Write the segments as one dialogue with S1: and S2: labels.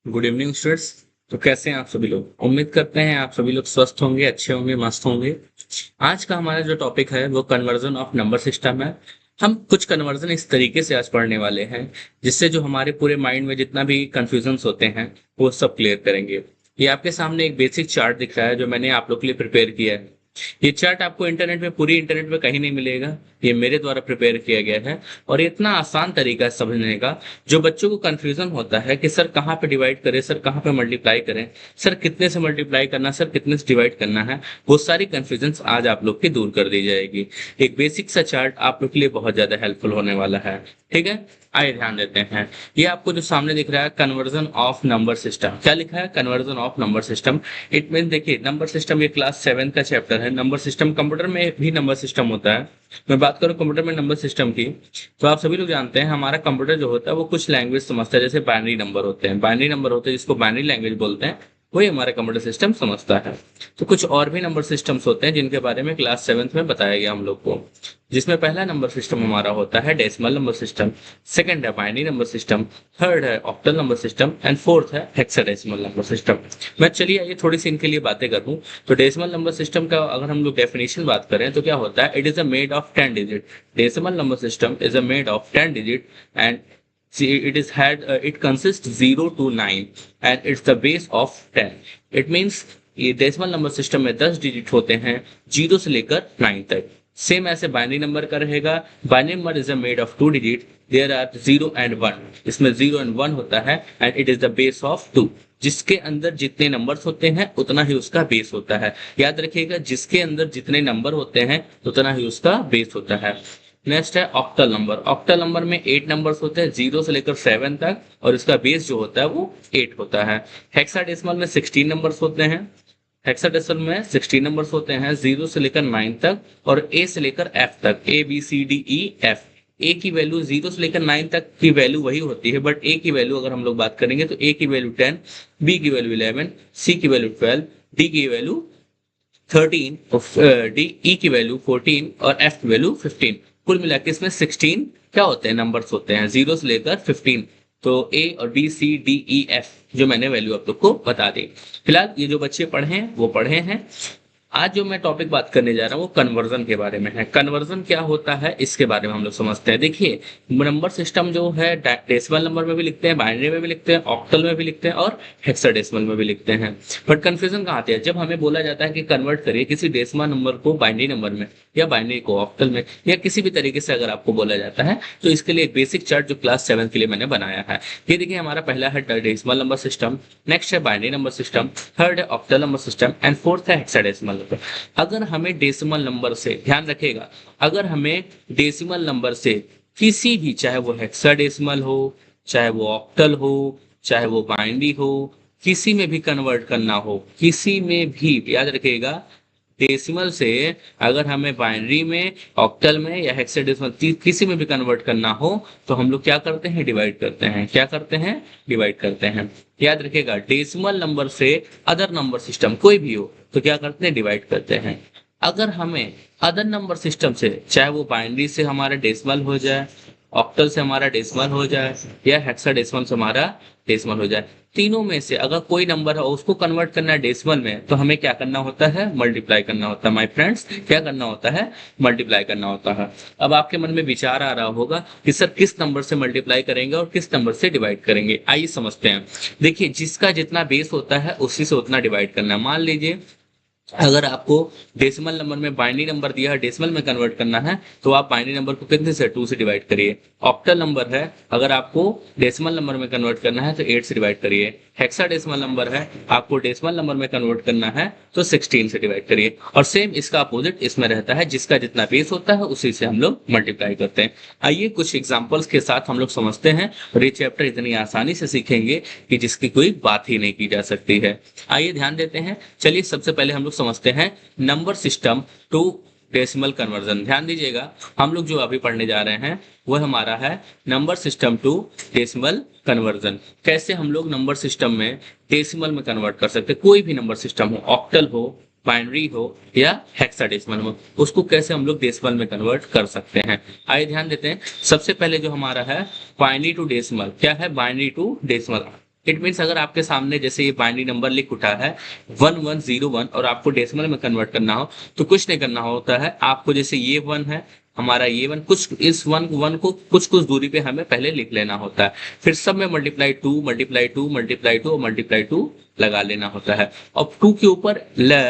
S1: Good evening students. तो कैसे हैं आप सभी लोग? उम्मीद करते हैं आप सभी लोग स्वस्थ होंगे, अच्छे होंगे, मस्त होंगे। आज का हमारा जो टॉपिक है वो कन्वर्जन ऑफ नंबर सिस्टम है। हम कुछ कन्वर्जन इस तरीके से आज पढ़ने वाले हैं जिससे जो हमारे पूरे माइंड में जितना भी कंफ्यूजन्स होते हैं वो सब क्लियर करेंगे। ये आपके सामने एक बेसिक चार्ट दिख रहा है जो मैंने आप लोग के लिए प्रिपेयर किया है। ये चार्ट आपको इंटरनेट में, पूरी इंटरनेट में कहीं नहीं मिलेगा। ये मेरे द्वारा प्रिपेयर किया गया है और ये इतना आसान तरीका है समझने का। जो बच्चों को कंफ्यूजन होता है कि सर कहाँ पे डिवाइड करें, सर कहाँ पे मल्टीप्लाई करें, सर कितने से मल्टीप्लाई करना, सर कितने से डिवाइड करना है, वो सारी कंफ्यूजन आज आप लोग की दूर कर दी जाएगी। एक बेसिक सा चार्ट आप लोग के लिए बहुत ज्यादा हेल्पफुल होने वाला है। ठीक है, आइए ध्यान देते हैं। ये आपको जो सामने दिख रहा है कन्वर्जन ऑफ नंबर सिस्टम, क्या लिखा है? Conversion of number system. It mean देखिए, नंबर सिस्टम ये क्लास 7 का चैप्टर है। नंबर सिस्टम कंप्यूटर में भी नंबर सिस्टम होता है। मैं बात करूं कंप्यूटर में नंबर सिस्टम की, तो आप सभी लोग जानते हैं हमारा कंप्यूटर जो होता है वो कुछ लैंग्वेज समझता है। जैसे बाइनरी नंबर होते हैं, बाइनरी नंबर होते हैं जिसको बाइनरी लैंग्वेज बोलते हैं, वही हमारा कंप्यूटर सिस्टम समझता है। तो कुछ और भी नंबर सिस्टम्स होते हैं जिनके बारे में क्लास 7 में बताया गया हम लोग को। जिसमें पहला नंबर सिस्टम हमारा होता है डेसिमल नंबर सिस्टम, सेकंड है बाइनरी नंबर सिस्टम, थर्ड है octal number system and fourth है हेक्साडेसिमल नंबर सिस्टम। मैं चलिए ये थोड़ी सी इनके लिए बातें करूं। तो डेसिमल नंबर सिस्टम का अगर हम लोग डेफिनेशन बात करें तो क्या होता है? It is a made of 10 digit. Decimal number system is a made of 10 digit and it consists 0 to 9 and it's the base of 10. It means ये डेसिमल नंबर सिस्टम में 10 डिजिट होते हैं, 0 से लेकर 9 तक। सेम ऐसे बाइनरी नंबर का रहेगा। Binary number is made of 2 digit, there are 0 and 1। इसमें 0 एंड 1 होता है and it is the base of 2। जिसके अंदर जितने नंबर्स होते हैं उतना ही उसका बेस होता है। याद रखिएगा, जिसके अंदर जितने नंबर होते हैं उतना ही उसका बेस होता है। नेक्स्ट है ऑक्टल नंबर। ऑक्टल नंबर में 8 नंबर्स होते हैं, 0 से लेकर 7 तक, और इसका बेस जो होता है वो 8 होता है। हेक्साडेसिमल में 16 नंबर्स होते हैं। हेक्साडेसिमल में 16 नंबर्स होते हैं, 0 से लेकर 9 तक और ए से लेकर एफ तक, A B C D E F. A की वैल्यू 0 से लेकर 9 तक की वैल्यू वही होती है, बट ए की वैल्यू अगर हम लोग बात करेंगे तो ए की वैल्यू 10, बी की वैल्यू 11, सी की वैल्यू 12, डी की वैल्यू 13, डी ई की वैल्यू 14 और एफ की वैल्यू 15। कुल मिला के इसमें 16 क्या होते हैं? नंबर्स होते हैं, 0 से लेकर 15। तो ए और B C D E F जो मैंने वैल्यू आप लोग को बता दी। फिलहाल ये जो बच्चे पढ़े हैं वो पढ़े हैं। आज जो मैं टॉपिक बात करने जा रहा हूँ वो कन्वर्जन के बारे में है। कन्वर्जन क्या होता है इसके बारे में हम लोग समझते हैं। देखिए, नंबर सिस्टम जो है डेसिमल नंबर में भी लिखते हैं, बाइनरी में भी लिखते हैं, ऑक्टल में भी लिखते हैं और हेक्साडेसिमल में भी लिखते हैं। बट कंफ्यूजन कहाँ आती है? जब हमें बोला जाता है कि कन्वर्ट करिए किसी डेसिमल नंबर को बाइनरी नंबर में, या बाइनरी को ऑक्टल में, या किसी भी तरीके से अगर आपको बोला जाता है, तो इसके लिए एक बेसिक चार्ट जो क्लास 7 के लिए मैंने बनाया है। ये देखिए, हमारा पहला है डेसिमल नंबर सिस्टम, नेक्स्ट है बाइनरी नंबर सिस्टम, थर्ड है octal number system and fourth है हेक्साडेसिमल नंबर। अगर हमें डेसिमल नंबर से, ध्यान रखिएगा, अगर हमें डेसिमल नंबर से किसी भी, चाहे वो हेक्साडेसिमल हो, चाहे वो ऑक्टल हो, चाहे वो बाइनरी हो, किसी में भी कन्वर्ट करना हो, किसी में भी, याद रखिएगा, डेसिमल से अगर हमें बाइनरी में, ऑक्टल में या हेक्साडेसिमल किसी में भी कन्वर्ट करना हो तो हम लोग क्या करते हैं? डिवाइड करते हैं। क्या करते हैं? डिवाइड करते हैं। याद रखिएगा, डेसिमल नंबर से अदर नंबर सिस्टम कोई भी हो तो क्या करते हैं? डिवाइड करते हैं। अगर हमें अदर नंबर सिस्टम से, चाहे वो बाइनरी से हमारा डेसिमल हो जाए, ऑक्टल से हमारा डेसिमल हो जाए, या हेक्साडेसिमल से हमारा डेसिमल हो जाए, तीनों में से अगर कोई नंबर है उसको कन्वर्ट करना है डेसिमल में, तो हमें क्या करना होता है? मल्टीप्लाई करना होता है। माय फ्रेंड्स, क्या करना होता है? मल्टीप्लाई करना होता है। अब आपके मन में विचार आ रहा होगा कि सर किस नंबर से मल्टीप्लाई करेंगे और किस नंबर से डिवाइड करेंगे। आइए समझते हैं। देखिए, जिसका जितना बेस होता है उसी से उतना डिवाइड करना है। मान लीजिए अगर आपको डेसिमल नंबर में बाइनरी नंबर दिया है, डेसिमल में कन्वर्ट करना है, तो आप बाइनरी नंबर को कितने से? 2 से डिवाइड करिए। ऑक्टल नंबर है, अगर आपको डेसिमल नंबर में कन्वर्ट करना है तो 8 से डिवाइड करिए। हेक्साडेसिमल नंबर है, आपको डेसिमल नंबर में कन्वर्ट करना है तो 16 से डिवाइड करिए। और सेम इसका अपोजिट इसमें रहता है, जिसका जितना बेस होता है उसी से हम लोग मल्टीप्लाई करते हैं। आइए कुछ एग्जाम्पल्स के साथ हम लोग समझते हैं और ये चैप्टर इतनी आसानी से सीखेंगे कि जिसकी कोई बात ही नहीं की जा सकती है। आइए ध्यान देते हैं। चलिए सबसे पहले हम लोग समझते हैं number system to decimal conversion. ध्यान दीजिएगा, हम लोग जो अभी पढ़ने जा रहे हैं वो हमारा है number system to decimal conversion. कैसे हम लोग नंबर सिस्टम में डेसिमल में कन्वर्ट कर सकते हैं? कोई भी नंबर सिस्टम हो, ऑक्टल हो, बाइनरी हो या हेक्साडेसिमल हो, उसको कैसे हम लोग डेसिमल में कन्वर्ट कर सकते हैं। आइए ध्यान देते हैं। सबसे पहले जो हमारा है बाइनरी टू डेसिमल, क्या है? Binary to decimal. It means अगर आपके सामने जैसे ये बाइनरी नंबर लिख उठा है 1101 और आपको डेसिमल में कन्वर्ट करना हो तो कुछ नहीं करना होता है आपको। जैसे ये वन है हमारा, ये वन कुछ इस वन वन को कुछ कुछ दूरी पे हमें पहले लिख लेना होता है, फिर सब में multiply two multiply two multiply two और मल्टीप्लाई टू लगा लेना होता है। और टू के ऊपर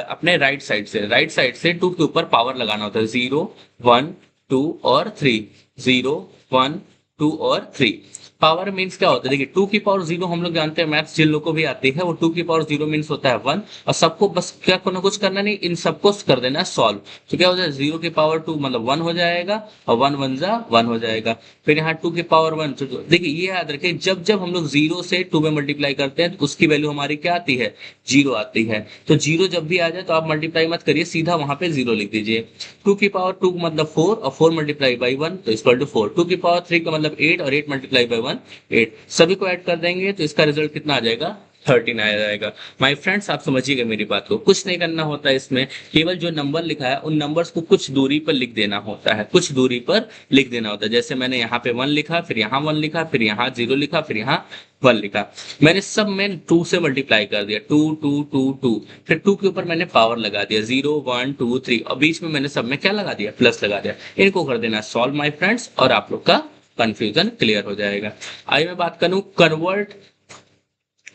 S1: अपने राइट साइड से टू के ऊपर पावर लगाना होता है, 0 1 2 और 3, 0 1 2 और 3। पावर मीन्स क्या होता है, देखिए 2 की पावर 0 हम लोग जानते हैं, मैथ्स जिन लोगों को भी आती है वो 2 की पावर 0 मीन्स होता है 1, और सबको बस क्या करना, कुछ करना नहीं, इन सबको कर देना है सॉल्व। तो क्या हो जाएगा 0 की पावर 2 मतलब 1 हो जाएगा और 1 1 जा 1 हो जाएगा। फिर यहाँ 2 की पावर 1, तो देखिए ये याद रखिए जब जब हम लोग 0 से 2 में मल्टीप्लाई करते हैं तो उसकी वैल्यू हमारी क्या आती है, 0 आती है। तो 0 जब भी आ जाए तो आप मल्टीप्लाई मत करिए, सीधा वहां पे 0 लिख दीजिए। 2 की पावर 2 मतलब 4 और 4 मल्टीप्लाई बाई 1 तो इक्वल टू 4। 2 की पावर 3 का मतलब 8 और 8 मल्टीप्लाई बाई 1 8। सभी को ऐड कर देंगे तो इसका रिजल्ट कितना आ जाएगा, 13 आ जाएगा। माय फ्रेंड्स आप समझिएगा मेरी बात को, कुछ नहीं करना होता है इसमें, केवल जो नंबर लिखा है उन नंबर्स को कुछ दूरी पर लिख देना होता है, कुछ दूरी पर लिख देना होता है। जैसे मैंने यहाँ पे 1 लिखा, फिर यहाँ 1 लिखा, फिर यहाँ 0 लिखा, फिर यहाँ 1 लिखा। मैंने सब में 2 से मल्टीप्लाई कर दिया, 2 2 2 2, फिर 2 के ऊपर मैंने पावर लगा दिया 0 1 2 3 और बीच में मैंने सब में क्या लगा दिया, प्लस लगा दिया। इनको कर देना सॉल्व माय फ्रेंड्स और आप लोग का कंफ्यूजन क्लियर हो जाएगा। आइए मैं बात करूं कन्वर्ट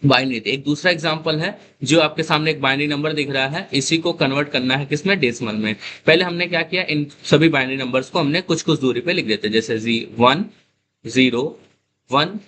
S1: बाइनरी। एक दूसरा एग्जांपल है, जो आपके सामने एक बाइनरी नंबर दिख रहा है, इसी को कन्वर्ट करना है किसमें, डेसिमल में। पहले हमने क्या किया, इन सभी बाइनरी नंबर्स को हमने कुछ कुछ दूरी पे लिख देते, जैसे 1 0 1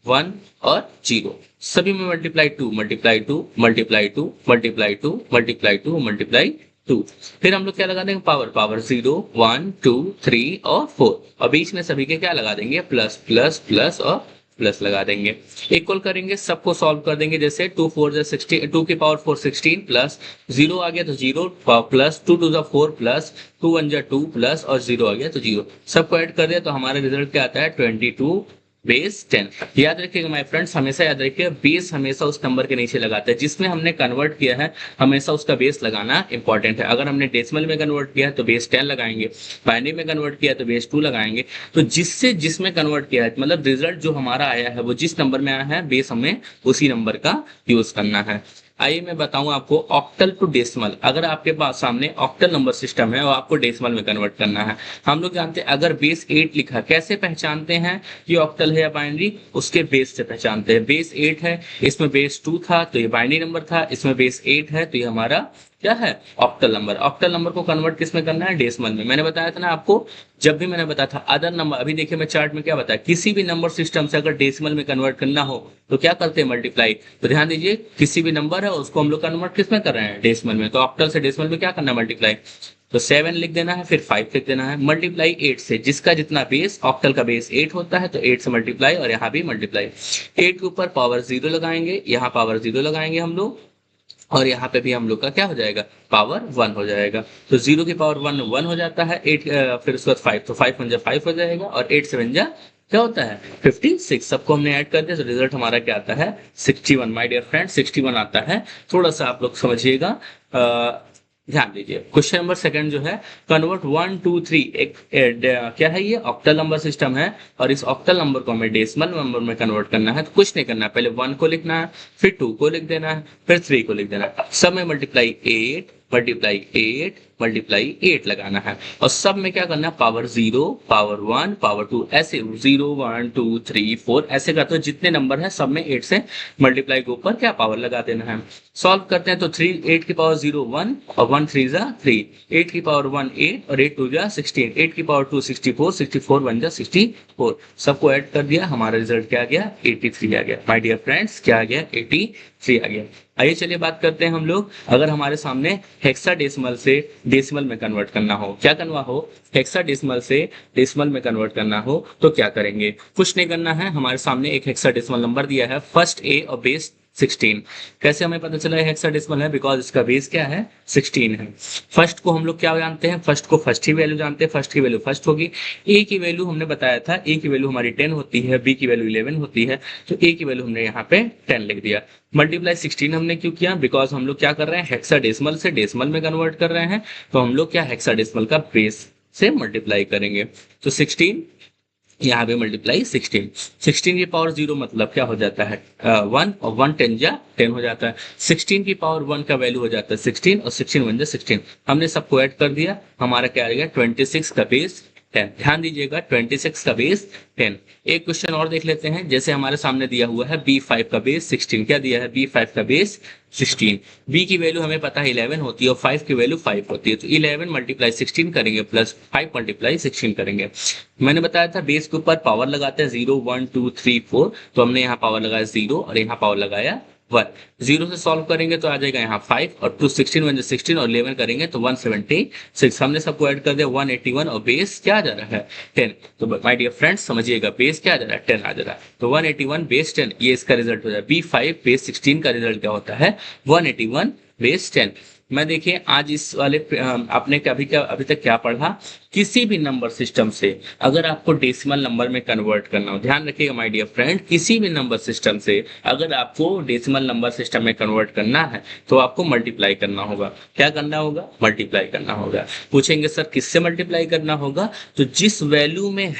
S1: 1 और 0। सभी में multiply 2 multiply 2 multiply 2 multiply 2 multiply 2 multiply 2। फिर हम लोग क्या लगा देंगे, पावर पावर 0 1 2 3 और 4, और बीच में सभी के क्या लगा देंगे, प्लस प्लस प्लस और प्लस लगा देंगे। इक्वल करेंगे, सबको सॉल्व कर देंगे, जैसे 2 4 जा 16, 2 की पावर 4 16 प्लस 0 आ गया तो 0 प्लस 2 2 जा 4 प्लस 2 1 जा 2 प्लस और 0 आ गया तो 0। सबको ऐड कर दिया तो हमारा रिजल्ट क्या आता है, 22 बेस 10। याद रखिएगा माय फ्रेंड्स, हमेशा याद रखिएगा बेस हमेशा उस नंबर के नीचे लगाते हैं जिसमें हमने कन्वर्ट किया है, हमेशा उसका बेस लगाना इंपॉर्टेंट है। अगर हमने डेसिमल में कन्वर्ट किया है तो बेस 10 लगाएंगे, बाइनरी में कन्वर्ट किया तो बेस 2 लगाएंगे। तो जिससे जिसमें कन्वर्ट किया है मतलब रिजल्ट जो हमारा आया है वो जिस नंबर में आया है, बेस हमें उसी नंबर का यूज करना है। आइए मैं बताऊं आपको ऑक्टल टू डेसिमल। अगर आपके पास सामने ऑक्टल नंबर सिस्टम है और आपको डेसिमल में कन्वर्ट करना है, हम लोग जानते हैं अगर बेस 8 लिखा, कैसे पहचानते हैं कि ऑक्टल है या बाइनरी, उसके बेस से पहचानते हैं। बेस 8 है, इसमें बेस 2 था तो ये बाइनरी नंबर था, इसमें बेस 8 है तो ये हमारा क्या है, ऑक्टल नंबर। ऑक्टल नंबर को कन्वर्ट किस में करना है, डेसिमल में। मैंने बताया था ना आपको, जब भी मैंने बताया था अदर नंबर, अभी देखिए मैं चार्ट में क्या बताया, किसी भी नंबर सिस्टम से अगर डेसिमल में कन्वर्ट करना हो तो क्या करते हैं, मल्टीप्लाई। तो ध्यान दीजिए, किसी भी नंबर है उसको हम लोग कन्वर्ट किस में कर रहे हैं, डेसिमल में। तो ऑक्टल से डेसिमल में क्या करना है, मल्टीप्लाई। तो 7 लिख देना है, फिर 5 लिख देना है, मल्टीप्लाई 8 से, जिसका जितना बेस, ऑक्टल का बेस 8 होता है तो 8 से मल्टीप्लाई, और यहाँ भी मल्टीप्लाई। 8 के ऊपर पावर 0 लगाएंगे, यहाँ पावर 0 लगाएंगे हम लोग, और यहाँ पे भी हम लोग का क्या हो जाएगा, पावर 1 हो जाएगा। तो 0 की पावर 1 1 हो जाता है, 8 फिर उसके बाद 5, तो 5 1 जा 5 हो जाएगा, और 8 7 जा क्या होता है, 56। सबको हमने ऐड कर दिया तो रिजल्ट हमारा क्या आता है, 61। माय डियर फ्रेंड 61 आता है। थोड़ा सा आप लोग समझिएगा, ध्यान दीजिए। क्वेश्चन नंबर सेकंड जो है, कन्वर्ट 1 2 3, क्या है ये, ऑक्टल नंबर सिस्टम है, और इस ऑक्टल नंबर को हमें डेसिमल नंबर में कन्वर्ट करना है। तो कुछ नहीं करना है, पहले 1 को लिखना है, फिर 2 को लिख देना है, फिर 3 को लिख देना है। सब में मल्टीप्लाई 8 मल्टीप्लाई 8 मल्टीप्लाई 8 लगाना है, और सब में क्या करना है, पावर 0 पावर 1 पावर 2, ऐसे 0 1 2 3 4 ऐसे करते हो, जितने नंबर है सब में 8 से मल्टीप्लाई के ऊपर क्या पावर लगा देना है। सॉल्व करते हैं तो 3 8 की पावर 0 1 और 1 3 जा 3, 8 की पावर 1 8 और 8 2 जा 16, 8 की पावर 2 64, 64 1 जा 64। सबको ऐड कर दिया, हमारा रिजल्ट क्या आ गया, 83 आ गया। माय डियर फ्रेंड्स क्या आ गया, 83 आ गया। आइए चलिए बात करते हैं हम लोग, अगर हमारे सामने हेक्साडेसिमल से डेसिमल में कन्वर्ट करना हो, क्या करना हो, हेक्साडेसिमल से डेसिमल में कन्वर्ट करना हो तो क्या करेंगे, कुछ नहीं करना है। हमारे सामने एक हेक्साडेसिमल नंबर दिया है, फर्स्ट ए और बेस 16। कैसे हमें पता चला है हेक्साडेसिमल है, बिकॉज इसका बेस क्या है, 16 है। फर्स्ट को हम लोग क्या जानते हैं, फर्स्ट को फर्स्ट ही वैल्यू जानते हैं, फर्स्ट की वैल्यू फर्स्ट होगी। ए की वैल्यू हमने बताया था, ए की वैल्यू हमारी 10 होती है, बी की वैल्यू 11 होती है, तो ए की वैल्यू हमने यहाँ पे 10 लिख दिया। मल्टीप्लाई 16 हमने क्यों किया, बिकॉज हम लोग क्या कर रहे हैं, हेक्साडेसिमल से डेसिमल में कन्वर्ट कर रहे हैं, तो हम लोग क्या हेक्साडेसिमल का बेस से मल्टीप्लाई करेंगे। तो 16 यहाँ पे मल्टीप्लाई 16, 16 की पावर 0 मतलब क्या हो जाता है 1, और 1 10 जा 10 हो जाता है। 16 की पावर 1 का वैल्यू हो जाता है 16, और 16 1 जा 16। हमने सबको ऐड कर दिया, हमारा क्या आ गया 26 का बेस 10। ध्यान दीजिएगा 26 का बेस 10। एक क्वेश्चन और देख लेते हैं, जैसे हमारे सामने दिया हुआ है B5 का बेस 16। क्या दिया है B5 का बेस 16। B की वैल्यू हमें पता है 11 होती है और 5 की वैल्यू 5 होती है, तो 11 मल्टीप्लाई 16 करेंगे प्लस 5 मल्टीप्लाई 16 करेंगे। मैंने बताया था बेस के ऊपर पावर लगाते हैं 0 1 2 3 4, तो हमने यहाँ पावर लगाया 0 और यहाँ पावर लगाया 1। 0 से सॉल्व करेंगे तो आ जाएगा यहाँ 5 और 2 16 1 16 और 11 करेंगे तो 176। हमने सबको ऐड कर दिया 181 और बेस क्या आ जा रहा है 10। तो माय डियर फ्रेंड्स समझिएगा बेस क्या आ जा रहा है 10 आ जा रहा है, तो 181 बेस 10 ये इसका रिजल्ट हो जाए। B5 बेस 16 का रिजल्ट क्या होता है 181 बेस 10। मैं देखिए आज इस वाले आपने अभी तक क्या पढ़ा, किसी भी नंबर सिस्टम से अगर आपको डेसिमल नंबर में कन्वर्ट करना हो, ध्यान रखिएगा माय डियर फ्रेंड, किसी भी नंबर सिस्टम से अगर आपको डेसिमल नंबर सिस्टम में कन्वर्ट करना है तो आपको मल्टीप्लाई करना होगा। क्या करना होगा मल्टीप्लाई करना होगा। पूछेंगे सर किससे मल्टीप्लाई करना होगा, तो जिस वैल्यू में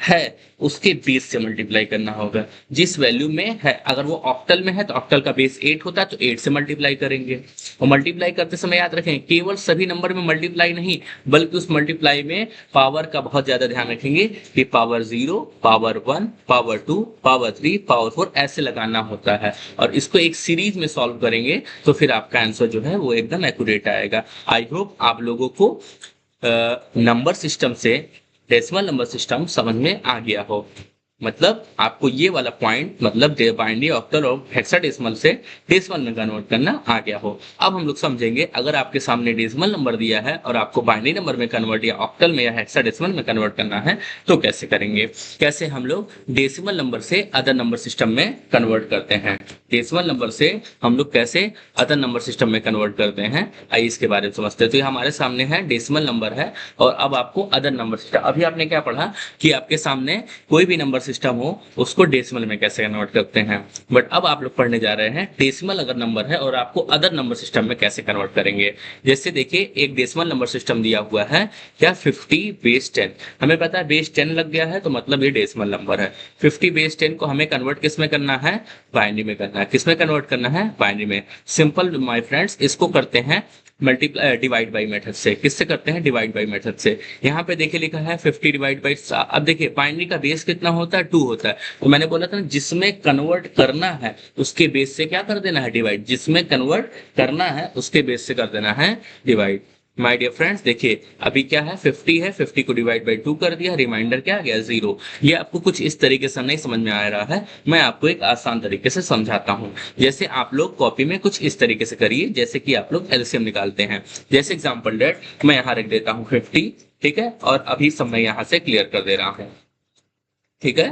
S1: है उसके बेस से मल्टीप्लाई करना होगा। जिस वैल्यू में है, अगर वो ऑक्टल में है तो ऑक्टल का बेस 8 होता है तो 8 से मल्टीप्लाई करेंगे। और मल्टीप्लाई करते समय याद रखें केवल सभी नंबर में मल्टीप्लाई नहीं, बल्कि उस मल्टीप्लाई में पावर का बहुत ज्यादा ध्यान रखेंगे कि power 0, power 1, power 2, power 3, power 4 ऐसे लगाना होता है। और इसको एक सीरीज में सॉल्व करेंगे तो फिर आपका आंसर जो है वो एकदम एक्यूरेट आएगा। आई होप आप लोगों को नंबर सिस्टम से डेसिमल नंबर सिस्टम समझ में आ गया हो। मतलब आपको ये वाला पॉइंट मतलब बाइनरी ऑक्टल और हेक्साडेसिमल से डेसिमल में कन्वर्ट करना आ गया हो। अब हम लोग समझेंगे अगर आपके सामने डेसिमल नंबर दिया है और आपको बाइनरी नंबर में कन्वर्ट या ऑक्टल में या हेक्साडेसिमल में कन्वर्ट करना है तो कैसे करेंगे, कैसे हम लोग डेसिमल नंबर से अदर नंबर सिस्टम में कन्वर्ट करते हैं। डेसिमल नंबर से हम लोग कैसे अदर नंबर सिस्टम में कन्वर्ट करते हैं, आइए इसके बारे में समझते हैं। तो ये हमारे सामने है डेसिमल नंबर है और अब आपको अदर नंबर सिस्टम, अभी आपने क्या पढ़ा कि आपके सामने कोई भी नंबर सिस्टम हो उसको डेसिमल में कैसे कन्वर्ट करते हैं, बट अब आप लोग पढ़ने जा रहे हैं डेसिमल अगर नंबर है और आपको अदर नंबर सिस्टम में कैसे कन्वर्ट करेंगे। जैसे देखिए एक डेसिमल नंबर सिस्टम दिया हुआ है क्या 50 बेस 10, हमें पता है बेस 10 लग गया है तो मतलब ये डेसिमल नंबर है। 50 बेस 10 को हमें कन्वर्ट किस में करना है, बाइनरी में करना है। किस में कन्वर्ट करना है, बाइनरी में। सिंपल माय फ्रेंड्स, इसको करते हैं मल्टीप्लाई डिवाइड बाई मेथड से। किससे करते हैं, डिवाइड बाई मेथड से। यहाँ पे देखिए लिखा है 50 डिवाइड बाई, अब देखिए बाइनरी का बेस कितना होता है 2 होता है, तो मैंने बोला था ना जिसमें कन्वर्ट करना है उसके बेस से क्या कर देना है, डिवाइड। जिसमें कन्वर्ट करना है उसके बेस से कर देना है डिवाइड। माय डियर फ्रेंड्स देखिए अभी क्या है 50 है, 50 को डिवाइड बाई 2 कर दिया, रिमाइंडर क्या आ गया 0। ये आपको कुछ इस तरीके से नहीं समझ में आ रहा है, मैं आपको एक आसान तरीके से समझाता हूँ। जैसे आप लोग कॉपी में कुछ इस तरीके से करिए जैसे कि आप लोग एलसीएम निकालते हैं। जैसे एग्जांपल डेट मैं यहाँ रख देता हूँ 50, ठीक है, और अभी सब मैं यहाँ से क्लियर कर दे रहा हूँ। ठीक है,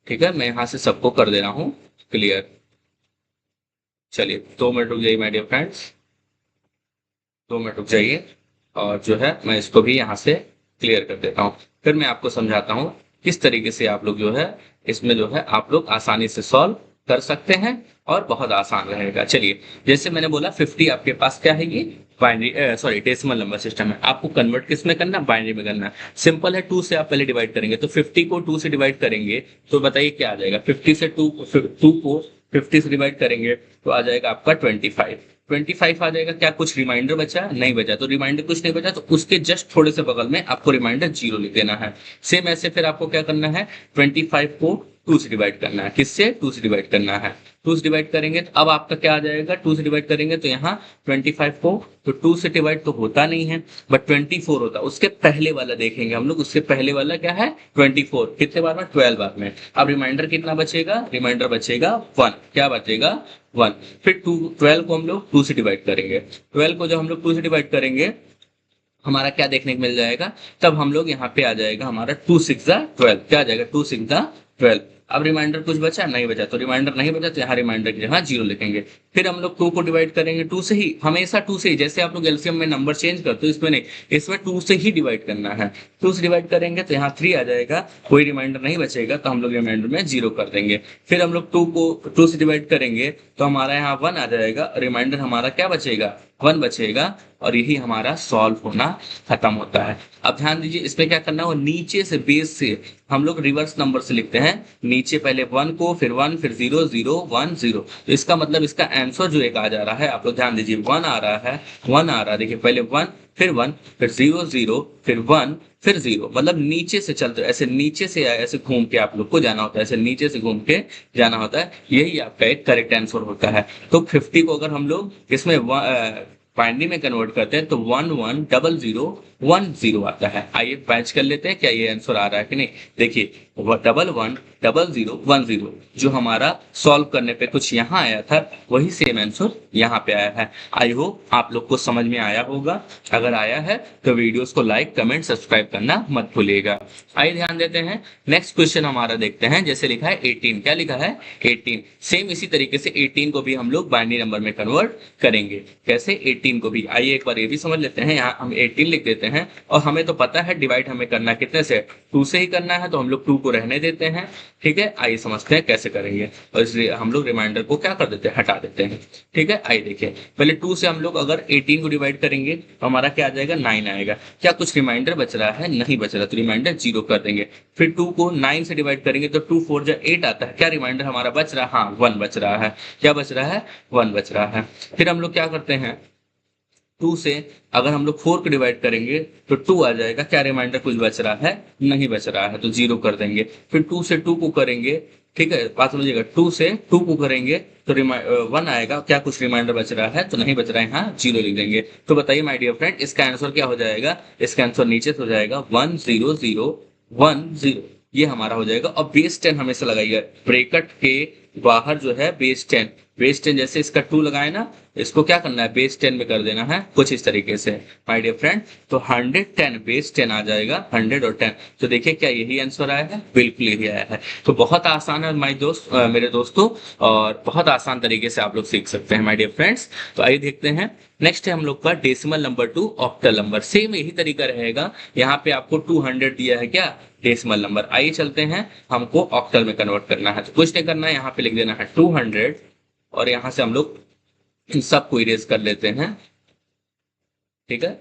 S1: ठीक है, मैं यहाँ से सबको कर दे रहा हूँ क्लियर। चलिए 2 मिनट रुक जाइए माय डियर फ्रेंड्स, 2 मिनट रुक जाइए और जो है मैं इसको भी यहाँ से क्लियर कर देता हूँ। फिर मैं आपको समझाता हूँ किस तरीके से आप लोग जो है इसमें जो है आप लोग आसानी से सॉल्व कर सकते हैं और बहुत आसान रहेगा। चलिए जैसे मैंने बोला 50 आपके पास क्या है, ये binary sorry decimal number system है। आपको कन्वर्ट किस में करना, बाइनरी में करना। सिंपल है, 2 से आप पहले डिवाइड करेंगे तो 50 को 2 से डिवाइड करेंगे तो बताइए क्या आ जाएगा। 50 से 2 को 50 से डिवाइड करेंगे तो आ जाएगा आपका 25 आ जाएगा। क्या कुछ रिमाइंडर बचा, नहीं बचा, तो रिमाइंडर कुछ नहीं बचा तो उसके जस्ट थोड़े से बगल में आपको रिमाइंडर 0 लिख देना है। सेम ऐसे फिर आपको क्या करना है 25 को 2 से डिवाइड करना है। किससे, 2 से डिवाइड करना है। 2 से डिवाइड करेंगे तो अब आपका क्या आ जाएगा, 2 से डिवाइड करेंगे तो यहाँ 25 को तो 2 से डिवाइड तो होता नहीं है बट 24 होता है। उसके पहले वाला देखेंगे हम लोग, उसके पहले वाला क्या है 24, कितने बार में, 12 बार में। अब रिमाइंडर कितना बचेगा, रिमाइंडर बचेगा 1, क्या बचेगा 1। फिर 12 को हम लोग 2 से डिवाइड करेंगे। 12 को जब हम लोग 2 से डिवाइड करेंगे हमारा क्या देखने को मिल जाएगा, तब हम लोग यहाँ पे आ जाएगा हमारा 2 6 12, क्या आ जाएगा 2 6 12। अब रिमाइंडर कुछ बचा, नहीं बचा, तो रिमाइंडर नहीं बचा तो यहाँ रिमाइंडर की जगह 0 लिखेंगे। फिर हम लोग 2 को डिवाइड करेंगे 2 से ही, हमेशा 2 से ही। जैसे आप लोग एलसीएम में नंबर चेंज करते हो इसमें नहीं, इसमें 2 से ही डिवाइड करना है। 2 से डिवाइड करेंगे तो यहाँ 3 आ जाएगा, कोई रिमाइंडर नहीं बचेगा तो हम लोग रिमाइंडर में 0 कर देंगे। फिर हम लोग 2 को 2 से डिवाइड करेंगे तो हमारा यहाँ 1 आ जाएगा, रिमाइंडर हमारा क्या बचेगा 1 बचेगा और यही हमारा सॉल्व होना खत्म होता है। अब ध्यान दीजिए इसमें क्या करना है, वो नीचे से बेस से हम लोग रिवर्स नंबर से लिखते हैं, नीचे पहले 1 को, फिर 1, फिर 0, 0, 1, 0। तो इसका मतलब इसका आंसर जो एक आ जा रहा है, आप लोग ध्यान दीजिए 1 आ रहा है, 1 आ रहा है, देखिए पहले 1, फिर 1, फिर 0, 0, फिर 1, फिर 0, मतलब नीचे से चलते ऐसे नीचे से ऐसे घूम के आप लोग को जाना होता है, ऐसे नीचे से घूम के जाना होता है, यही आपका एक करेक्ट आंसर होता है। तो 50 को अगर हम लोग इसमें बाइनरी में कन्वर्ट करते हैं तो 1, 1, 0, 0, 1, 0 आता है। आइए पैच कर लेते हैं क्या ये आंसर आ रहा है कि नहीं। देखिए 1, 1, 0, 0, 1, 0 जो हमारा सॉल्व करने पे कुछ यहाँ आया था वही सेम आंसर यहाँ पे आया है। आई होप आप लोग को समझ में आया होगा। अगर आया है तो वीडियोस को लाइक, कमेंट, सब्सक्राइब करना मत भूलिएगा। आइए ध्यान देते हैं नेक्स्ट क्वेश्चन हमारा देखते हैं। जैसे लिखा है 18, क्या लिखा है 18, सेम इसी तरीके से 18 को भी हम लोग बाइनरी नंबर में कन्वर्ट करेंगे। कैसे 18 को भी, आइए एक बार ये भी समझ लेते हैं। यहाँ हम 18 लिख देते हैं और हमें तो पता है डिवाइड हमें करना कितने से, 2 से ही करना है, तो हम लोग 2 को रहने देते हैं। ठीक है, आइए समझते हैं कैसे करेंगे। और इसलिए हम लोग रिमाइंडर को क्या कर देते हैं, हटा देते हैं। ठीक है, आइए देखिए पहले 2 से हम लोग अगर 18 को डिवाइड करेंगे तो हमारा क्या आ जाएगा, 9 आएगा। क्या कुछ रिमाइंडर बच रहा है, नहीं बच रहा, तो रिमाइंडर 0 कर देंगे। फिर 2 को 9 से डिवाइड करेंगे तो 2, 4 जा 8 आता है। क्या रिमाइंडर हमारा बच रहा है, हाँ 1 बच रहा है। क्या बच रहा है, 1 बच रहा है। फिर हम लोग क्या करते हैं, 2 से अगर हम लोग 4 को डिवाइड करेंगे तो 2 आ जाएगा। क्या रिमाइंडर कुछ बच रहा है, नहीं बच रहा है, तो 0 कर देंगे। फिर 2 से 2 को करेंगे, ठीक है बात समझिएगा, 2 से 2 को करेंगे तो 1 आएगा। क्या कुछ रिमाइंडर बच रहा है, तो नहीं बच रहा है, यहाँ 0 लिख देंगे। तो बताइए माय डियर फ्रेंड इसका आंसर क्या हो जाएगा, इसका आंसर नीचे से हो जाएगा 1, 0, 0, 1, 0, ये हमारा हो जाएगा। और बेस 10 हमेशा लगाइए, ब्रैकेट के बाहर जो है बेस 10, बेस 10 जैसे इसका 2 लगाए ना, इसको क्या करना है बेस 10 में कर देना है कुछ इस तरीके से माय डियर फ्रेंड। तो 110 बेस 10 आ जाएगा, 100 और 10। तो देखिए क्या यही आंसर आया है, बिल्कुल यही आया है। तो बहुत आसान है माय दोस्त, मेरे दोस्तों, और बहुत आसान तरीके से आप लोग सीख सकते हैं माय डियर फ्रेंड्स। तो आइए देखते हैं नेक्स्ट है हम लोग का decimal number two octal number. Same यही तरीका रहेगा, यहाँ पे आपको 200 दिया है क्या डेसिमल नंबर। आइए चलते हैं, हमको ऑक्टल में कन्वर्ट करना है। तो कुछ नहीं करना है, यहाँ पे लिख देना है 200 और यहाँ से हम लोग इन सबको इरेज कर लेते हैं। ठीक है,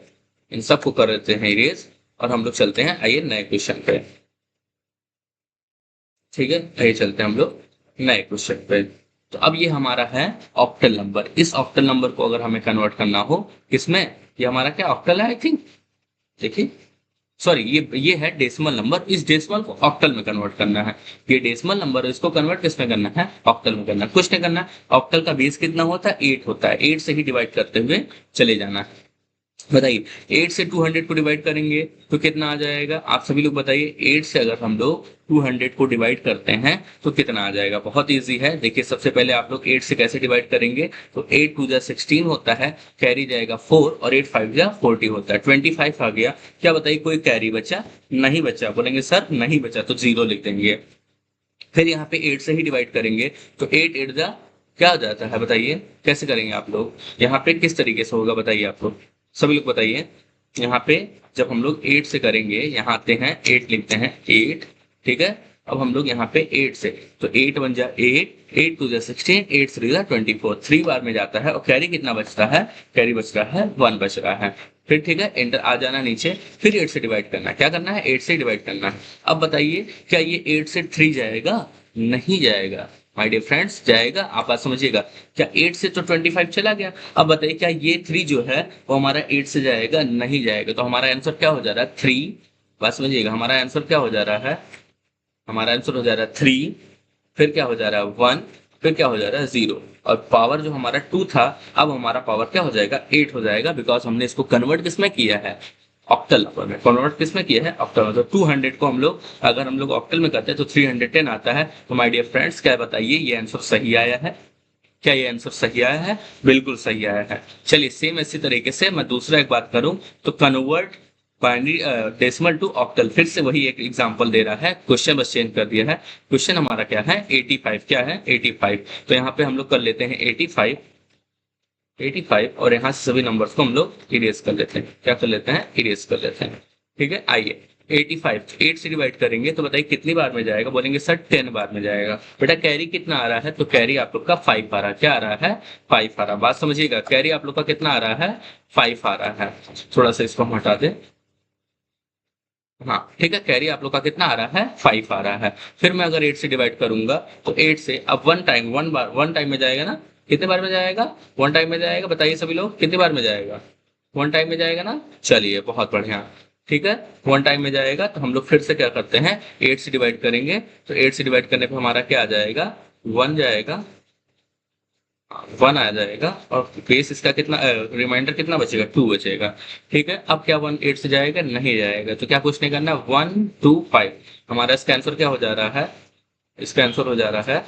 S1: इन सबको कर लेते हैं इरेज और हम लोग चलते हैं आइए नए क्वेश्चन पे। ठीक है, आइए चलते हैं हम लोग नए क्वेश्चन पे। तो अब ये हमारा है ऑक्टल नंबर। इस ऑक्टल नंबर को अगर हमें कन्वर्ट करना हो किसमें, ये हमारा क्या ऑक्टल है आई थिंक, देखिए सॉरी ये है डेसिमल नंबर। इस डेसिमल को ऑक्टल में कन्वर्ट करना है। ये डेसिमल नंबर इसको कन्वर्ट किसमें करना है, ऑक्टल में करना है। कुछ नहीं करना, ऑक्टल का बेस कितना होता है 8 होता है, 8 से ही डिवाइड करते हुए चले जाना है। बताइए 8 से 200 को डिवाइड करेंगे तो कितना आ जाएगा, आप सभी लोग बताइए। 8 से अगर हम लोग 200 को डिवाइड करते हैं तो कितना आ जाएगा, बहुत इजी है। देखिए सबसे पहले आप लोग 8 से कैसे डिवाइड करेंगे, तो 8 2 जा 16 होता है, कैरी जाएगा 4 और 8 5 जा 40 होता है, 25 आ गया। क्या बताइए कोई कैरी बचा, नहीं बचा, बोलेंगे सर नहीं बचा तो 0 लिख देंगे। फिर यहाँ पे 8 से ही डिवाइड करेंगे तो 8 8 जा क्या हो जाता है, बताइए कैसे करेंगे आप लोग, यहाँ पे किस तरीके से होगा बताइए आप लोग, सभी लोग बताइए। यहाँ पे जब हम लोग 8 से करेंगे, यहाँ आते हैं 8 लिखते हैं 8, ठीक है। अब हम लोग यहाँ पे 8 से, तो 8 1 जा 8, 8 2 जा 16, 8 3 जा 24, 3 बार में जाता है और कैरी कितना बचता है, कैरी बच रहा है 1 बच रहा है। फिर ठीक है एंटर आ जाना नीचे, फिर 8 से डिवाइड करना है। क्या करना है 8 से डिवाइड करना है। अब बताइए क्या ये 8 से 3 जाएगा, नहीं जाएगा माय डियर फ्रेंड्स, जाएगा, आप बात समझिएगा। क्या 8 से तो 25 चला गया, अब बताइए क्या ये 3 जो है वो हमारा 8 से जाएगा, नहीं जाएगा। तो हमारा आंसर क्या हो जा रहा है 3, बात समझिएगा। हमारा आंसर क्या हो जा रहा है, हमारा आंसर हो जा रहा है 3, फिर क्या हो जा रहा है 1, फिर क्या हो जा रहा है 0, और पावर जो हमारा 2 था अब हमारा पावर क्या हो जाएगा 8 हो जाएगा, बिकॉज हमने इसको कन्वर्ट किसमें किया है, ऑक्टल नंबर में। कन्वर्ट किसमें किया है, ऑक्टल में। तो 200 को हम लोग अगर हम लोग ऑक्टल में करते हैं तो 310 आता है। तो माय डियर फ्रेंड्स क्या बताइए ये आंसर सही आया है, क्या ये आंसर सही आया है, बिल्कुल सही आया है। चलिए सेम इसी तरीके से मैं दूसरा एक बात करूं तो convert binary decimal to octal, फिर से वही एक एग्जांपल दे रहा है, क्वेश्चन बस चेंज कर दिया है। क्वेश्चन हमारा क्या है 85, क्या है 85। तो यहाँ पे हम लोग कर लेते हैं 85, 85 और यहाँ से सभी नंबर्स को हम लोग इरेज कर लेते हैं। क्या कर लेते हैं, इरेज कर लेते हैं। ठीक है, आइए 85 8 से डिवाइड करेंगे तो बताइए कितनी बार में जाएगा, बोलेंगे सर 10 बार में जाएगा। बेटा कैरी कितना आ रहा है, तो कैरी आप लोग का 5 आ रहा है। क्या आ रहा है, 5 आ रहा है। बात समझिएगा, कैरी आप लोग का कितना आ रहा है, 5 आ रहा है। थोड़ा सा इसको हम हटा दें। हाँ ठीक है, कैरी आप लोग का कितना आ रहा है, 5 आ रहा है। फिर मैं अगर 8 से डिवाइड करूंगा तो 8 से अब one time, one bar, one time में जाएगा ना, कितने बार में जाएगा, वन टाइम में जाएगा। बताइए सभी लोग कितनी बार में जाएगा, वन टाइम में जाएगा ना। चलिए बहुत बढ़िया, ठीक है, वन टाइम में जाएगा। तो हम लोग फिर से क्या करते हैं, 8 से डिवाइड करेंगे। तो 8 से डिवाइड करने पे हमारा क्या आ जाएगा, वन जाएगा, वन आ जाएगा। और बेस इसका कितना, रिमाइंडर कितना बचेगा, टू बचेगा। ठीक है, अब क्या वन 8 से जाएगा, नहीं जाएगा। तो क्या कुछ नहीं करना, 1 2 5 हमारा इसका आंसर क्या हो जा रहा है, इसका आंसर हो जा रहा है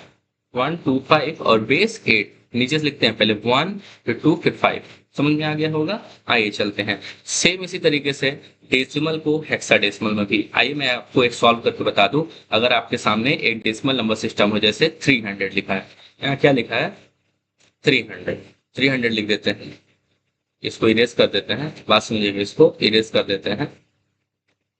S1: 1 2 5 और बेस 8। नीचे से लिखते हैं पहले 1 फिर 2 फिर 5। समझ में आ गया होगा। आइए चलते हैं सेम इसी तरीके से डेसिमल को हेक्साडेसिमल में भी। आइए मैं आपको एक सॉल्व करके बता दूं। अगर आपके सामने एक डेसिमल नंबर सिस्टम हो, जैसे 300 लिखा है, यहाँ क्या लिखा है, 300, 300 लिख देते हैं। इसको इरेज कर देते हैं, बात समझिएगा, इसको इरेज कर देते हैं।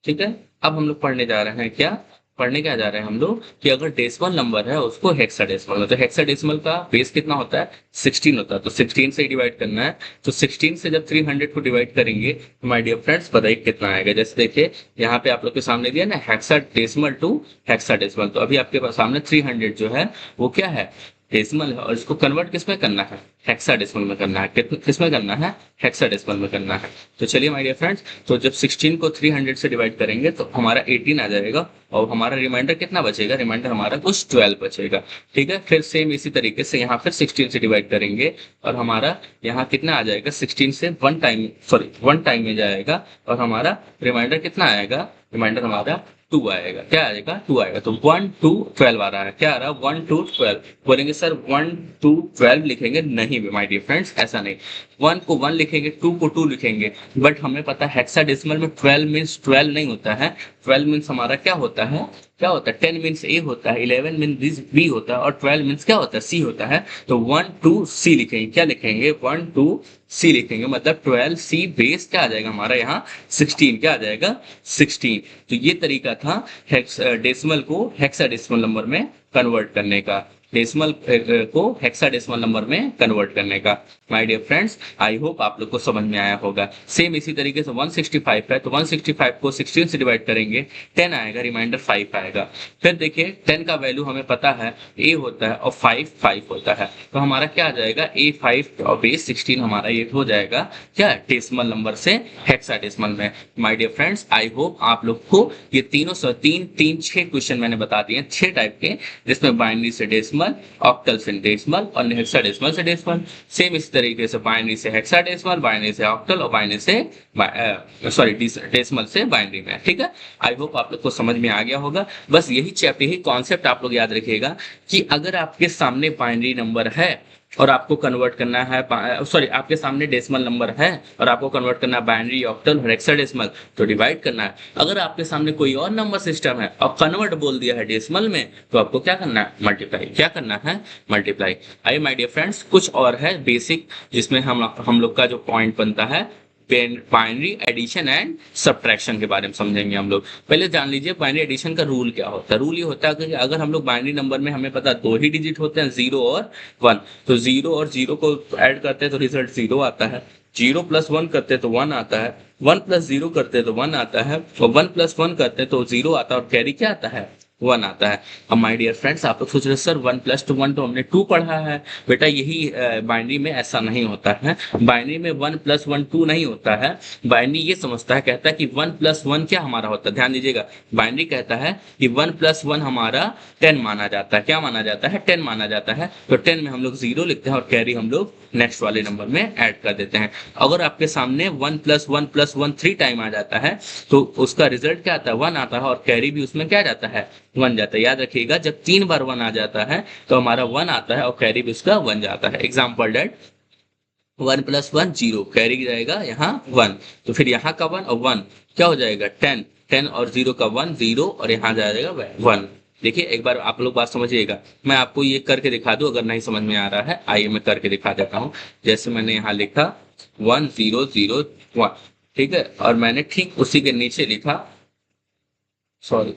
S1: ठीक है, अब हम लोग पढ़ने जा रहे हैं क्या, पढ़ने क्या जा रहे हैं हम लोग, कि अगर डेसिमल नंबर है उसको हेक्साडेसिमल में, तो हेक्साडेसिमल का बेस कितना होता है, 16 होता है। तो 16 से डिवाइड करना है। तो 16 से जब 300 को डिवाइड करेंगे तो माय डियर फ्रेंड्स बताइए कितना आएगा। जैसे देखिए यहाँ पे आप लोग के सामने दिया ना, हेक्साडेसिमल टू हेक्साडेसिमल। तो अभी आपके पास सामने 300 जो है वो क्या है, डेसिमल है, और इसको कन्वर्ट किस में करना है, हेक्साडेसिमल में करना है। किस में करना है, हेक्साडेसिमल में करना है। तो चलिए माय डियर फ्रेंड्स, तो जब 16 को 300 से डिवाइड करेंगे तो हमारा 18 आ जाएगा, और हमारा रिमाइंडर कितना बचेगा, रिमाइंडर हमारा कुछ 12 बचेगा। ठीक है, फिर सेम इसी तरीके से यहाँ फिर 16 से डिवाइड करेंगे, और हमारा यहाँ कितना आ जाएगा, 16 से one time, sorry one time में जाएगा, और हमारा रिमाइंडर कितना आएगा, रिमाइंडर हमारा 2 आएगा। क्या आएगा, 2 आएगा। तो 1 2 12 आ रहा है। क्या आ रहा है, 1 2 12। बोलेंगे सर 1 2 12 लिखेंगे, नहीं माय डियर फ्रेंड्स, ऐसा नहीं। 1 को 1 लिखेंगे, 2 को 2 लिखेंगे, बट हमें पता है हेक्साडेसिमल में 12 मीन्स 12 नहीं होता है। 12 मीन्स हमारा क्या होता है, क्या होता है, 10 मीन्स ए होता है, 11 मीन्स बी होता है, और 12 मीन्स क्या होता है, सी होता है। तो 1 2 सी लिखेंगे। क्या लिखेंगे, 1 2 सी लिखेंगे, मतलब 12 सी बेस क्या आ जाएगा हमारा यहाँ 16। क्या आ जाएगा, 16। तो ये तरीका था हेक्स डेसिमल को हेक्साडेसिमल नंबर में कन्वर्ट करने का, डेसिमल को हेक्साडेसिमल नंबर में कन्वर्ट करने का। My dear friends, I hope आप लोग को समझ में आया होगा। सेम इसी तरीके से 165 है, तो 165 को 16 से डिवाइड करेंगे, 10 आएगा, रिमाइंडर 5 आएगा। फिर देखिए 10 का वैल्यू हमें पता है ए होता है, और 5 5 होता है। तो हमारा क्या आ जाएगा, ए 5 और बेस 16 हमारा ये हो जाएगा क्या, डेसिमल नंबर से हेक्साडेसिमल में। My dear friends, I hope आप लोग को ये तीनों सौ तीन तीन 6 क्वेश्चन मैंने बता दिए, 6 टाइप के, जिसमें बाइनरी से डेसिमल, ऑक्टल से डेसिमल, और हेक्साडेसिमल से डेसिमल। सेम इस तरीके से बाइनरी से हेक्साडेसिमल, बाइनरी से ऑक्टल, और बाइनरी से सॉरी डेसिमल से बाइनरी में। ठीक है, आई होप आप लोग को समझ में आ गया होगा। बस यही चैप्टर, यही कॉन्सेप्ट आप लोग याद रखिएगा कि अगर आपके सामने बाइनरी नंबर है और आपको कन्वर्ट करना है, सॉरी आपके सामने डेसिमल नंबर है और आपको कन्वर्ट करना है बाइनरी, ऑक्टल और हेक्साडेसिमल, तो डिवाइड करना है। अगर आपके सामने कोई और नंबर सिस्टम है और कन्वर्ट बोल दिया है डेसिमल में, तो आपको क्या करना है, मल्टीप्लाई। क्या करना है, मल्टीप्लाई। आइए माय डियर फ्रेंड्स, कुछ और है बेसिक, जिसमें हम लोग का जो पॉइंट बनता है, बाइनरी एडिशन एंड सब्ट्रैक्शन के बारे में समझेंगे हम लोग। पहले जान लीजिए बाइनरी एडिशन का रूल क्या होता है। रूल ये होता है कि अगर हम लोग बाइनरी नंबर में, हमें पता दो ही डिजिट होते हैं, 0 और 1, तो 0 और 0 को ऐड करते हैं तो रिजल्ट 0 आता है। 0 प्लस 1 करते हैं तो 1 आता है। 1 प्लस 0 करते हैं तो 1 आता है, और 1 प्लस 1 करते हैं तो 0 आता है, और कैरी क्या आता है, 1 आता है। अब माय डियर फ्रेंड्स, आप लोग सोच रहे सर 1 प्लस 1 तो हमने 2 पढ़ा है। बेटा यही बाइनरी में ऐसा नहीं होता है। बाइनरी में 1 प्लस 1 2 नहीं होता है। बाइनरी ये समझता है, कहता है कि 1 प्लस 1 क्या हमारा होता है, ध्यान दीजिएगा। बाइनरी कहता है कि 1 प्लस 1 हमारा 10 माना जाता है। क्या माना जाता है, 10 माना जाता है। तो 10 में हम लोग 0 लिखते हैं, और कैरी हम लोग नेक्स्ट वाले नंबर में ऐड कर देते हैं। अगर आपके सामने 1 प्लस 1 प्लस 1 3 टाइम आ जाता है, तो उसका रिजल्ट क्या आता है, 1 आता है, और कैरी भी उसमें क्या जाता है, 1 जाता है। याद रखिएगा, जब 3 बार 1 आ जाता है तो हमारा 1 आता है, और कैरी भी उसका 1 जाता है। एग्जाम्पल डेट 1 प्लस 1 0, कैरी जाएगा यहाँ 1, तो फिर यहाँ का 1 और 1 क्या हो जाएगा, 10, 10 और 0 का 1 0, और यहाँ जाएगा 1। देखिए एक बार आप लोग बात समझिएगा, मैं आपको ये करके दिखा दूं अगर नहीं समझ में आ रहा है। आइए मैं करके दिखा देता हूँ। जैसे मैंने यहाँ लिखा 1 0 0 1, ठीक है, और मैंने ठीक उसी के नीचे लिखा सॉरी,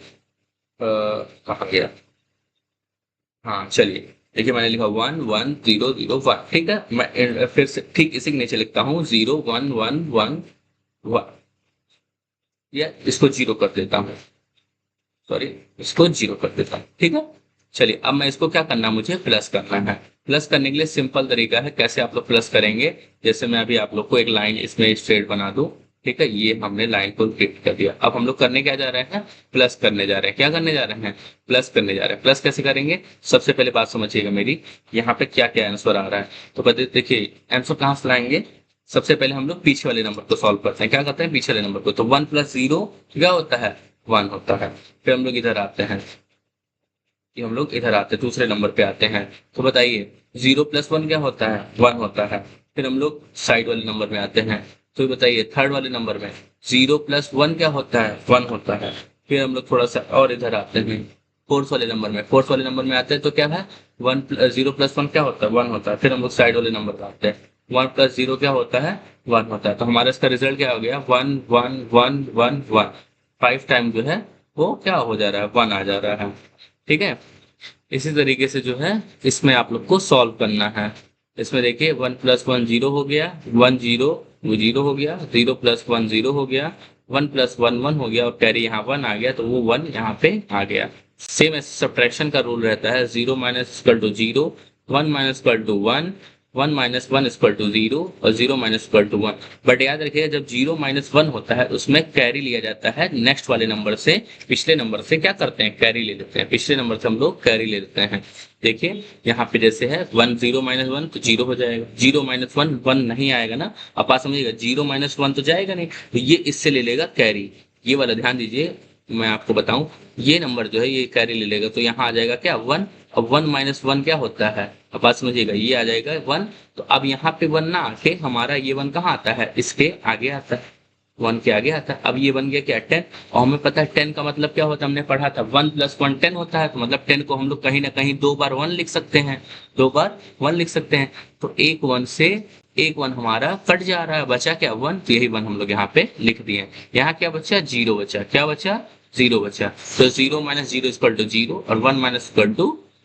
S1: कहाँ गया, हाँ चलिए, देखिए मैंने लिखा 1 1 0 0 1, ठीक है। मैं फिर से ठीक इसी के नीचे लिखता हूँ 0 1 1 1 1, या इसको जीरो कर देता हूँ, सॉरी, इसको जीरो कर देता हूँ, ठीक है। चलिए अब मैं इसको क्या करना है, मुझे प्लस करना है। प्लस करने के लिए सिंपल तरीका है, कैसे आप लोग प्लस करेंगे। जैसे मैं अभी आप लोग को एक लाइन इसमें स्ट्रेट बना दूं, ठीक है, ये हमने लाइन को क्लिक कर दिया। अब हम लोग करने क्या जा रहे हैं, प्लस करने जा रहे हैं। क्या करने जा रहे हैं, प्लस करने जा रहे हैं। प्लस कैसे करेंगे, सबसे पहले बात समझिएगा मेरी, यहाँ पे क्या क्या आंसर आ रहा है। तो बता देखिए आंसर कहाँ से लाएंगे, सबसे पहले हम लोग पीछे वाले नंबर को सॉल्व करते हैं। क्या करते हैं, पीछे वाले नंबर को। तो 1 + 0 क्या होता है, 1 होता है। फिर हम लोग इधर आते हैं, कि हम लोग इधर आते हैं, दूसरे नंबर पे आते हैं। तो बताइए 0 + 1 क्या होता है, 1 होता है। फिर हम लोग साइड वाले नंबर में आते हैं, तो ये बताइए थर्ड वाले नंबर में 0 + 1 क्या होता है, 1 होता है। फिर हम लोग थोड़ा सा और इधर आते हैं, फोर्थ वाले नंबर में। फोर्थ वाले नंबर में आते हैं तो क्या है, 0 + 1 क्या होता है, 1 होता है। फिर हम लोग साइड वाले नंबर पे आते हैं, 1 + 0 क्या होता है, 1 होता है। तो हमारा इसका रिजल्ट क्या हो गया, 1 1 1 1 1। 5 टाइम जो है वो क्या हो जा रहा है, 1 आ जा रहा है, ठीक है। इसी तरीके से जो है इसमें आप लोग को सॉल्व करना है। इसमें देखिए 1 + 1 0 हो गया, 1 0 वो 0 हो गया, 0 + 1 0 हो गया, 1 + 1 1 हो गया, और कैरी यहाँ 1 आ गया, तो वो 1 यहाँ पे आ गया। सेम ऐसे सब्ट्रैक्शन का रूल रहता है, 0 - 0, 1 - 1, 1 - 1 = 0, और 0 - 1। बट याद रखिएगा जब 0 - 1 होता है उसमें कैरी लिया जाता है नेक्स्ट वाले नंबर से। पिछले नंबर से क्या करते हैं, कैरी ले लेते हैं। पिछले नंबर से हम लोग कैरी ले लेते हैं। देखिए यहाँ पे जैसे है 0 - 1 तो 0 हो जाएगा, 0 - 1 1 नहीं आएगा ना। अब बात समझिएगा, 0 - 1 तो जाएगा नहीं, तो ये इससे ले लेगा कैरी। ये वाला ध्यान दीजिए, मैं आपको बताऊं, ये नंबर जो है ये कैरी ले लेगा, तो यहाँ आ जाएगा क्या, 1। अब 1 - 1 क्या होता है, अब बात समझिएगा, ये आ जाएगा 1। तो अब यहाँ पे 1 ना आके हमारा ये 1 कहाँ आता है, इसके आगे आता है, 1 के आगे आता है। अब ये बन गया क्या, 10। और हमें पता है 10 का मतलब क्या होता है, हमने पढ़ा था 1 + 1 10 होता है। तो मतलब 10 को हम लोग कहीं ना कहीं 2 बार 1 लिख सकते हैं, 2 बार 1 लिख सकते हैं। तो एक 1 से एक 1 हमारा कट जा रहा है, बचा क्या, 1। तो यही 1 हम लोग यहाँ पे लिख दिए। यहाँ क्या बचा, 0 बचा। क्या बचा, 0 बचा। तो 0 - 0 = 0, और 1 -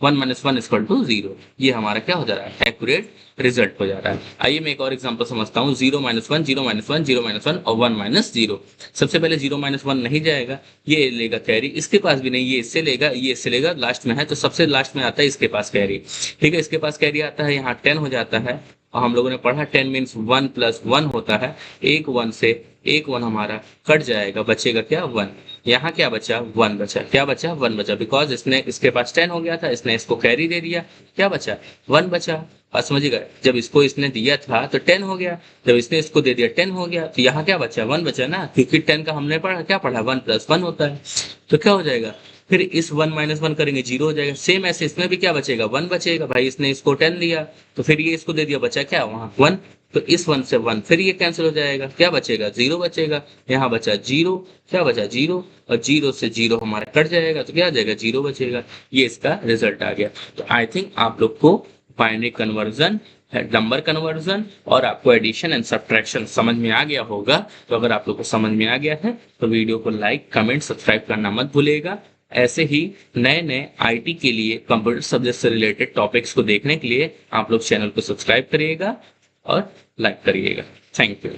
S1: 1 = 0। ये हमारा क्या हो जा रहा है, एक्यूरेट रिजल्ट हो जा रहा है। आइए मैं एक और एग्जांपल समझता हूँ, 0 - 1 0 - 1 0 - 1 और 1 - 0। सबसे पहले 0 - 1 नहीं जाएगा, ये लेगा कैरी, इसके पास भी नहीं, ये इससे लेगा, ये इससे लेगा, लास्ट में है तो सबसे लास्ट में आता है इसके पास कैरी, ठीक है। इसके पास कैरी आता है, यहाँ 10 हो जाता है। और हम लोगों ने पढ़ा 10 मीन्स 1 + 1 होता है। एक 1 से एक 1 हमारा कट जाएगा, बचेगा क्या, 1। यहाँ क्या बचा, 1 बचा। क्या बचा, 1 बचा, बिकॉज इसने इसके पास 10 हो गया था, इसने इसको कैरी दे दिया। क्या बचा, 1 बचा। बात समझिएगा, जब इसको इसने दिया था तो 10 हो गया, जब इसने इसको दे दिया 10 हो गया, तो यहाँ क्या बचा, 1 बचा ना, क्योंकि 10 का हमने पढ़ा, क्या पढ़ा, 1 + 1 होता है। तो क्या हो जाएगा, फिर इस 1 - 1 करेंगे, 0 हो जाएगा। सेम ऐसे इसमें भी क्या बचेगा, 1 बचेगा। भाई इसने इसको 10 दिया, तो फिर ये इसको दे दिया, बचा क्या वहाँ 1। तो इस 1 से 1 फिर ये कैंसिल हो जाएगा, क्या बचेगा, 0 बचेगा। यहाँ बचा 0, क्या बचा, 0। और 0 से 0 हमारा कट जाएगा, तो क्या आ जाएगा, 0 बचेगा। ये इसका रिजल्ट आ गया। तो आई थिंक आप लोग को बाइनरी कन्वर्जन, नंबर कन्वर्जन और आपको एडिशन एंड सब्ट्रैक्शन समझ में आ गया होगा। तो अगर आप लोग को समझ में आ गया है तो वीडियो को लाइक, कमेंट, सब्सक्राइब करना मत भूलिएगा। ऐसे ही नए नए आईटी के लिए, कंप्यूटर सब्जेक्ट से रिलेटेड टॉपिक्स को देखने के लिए आप लोग चैनल को सब्सक्राइब करिएगा और लाइक करिएगा। Thank you.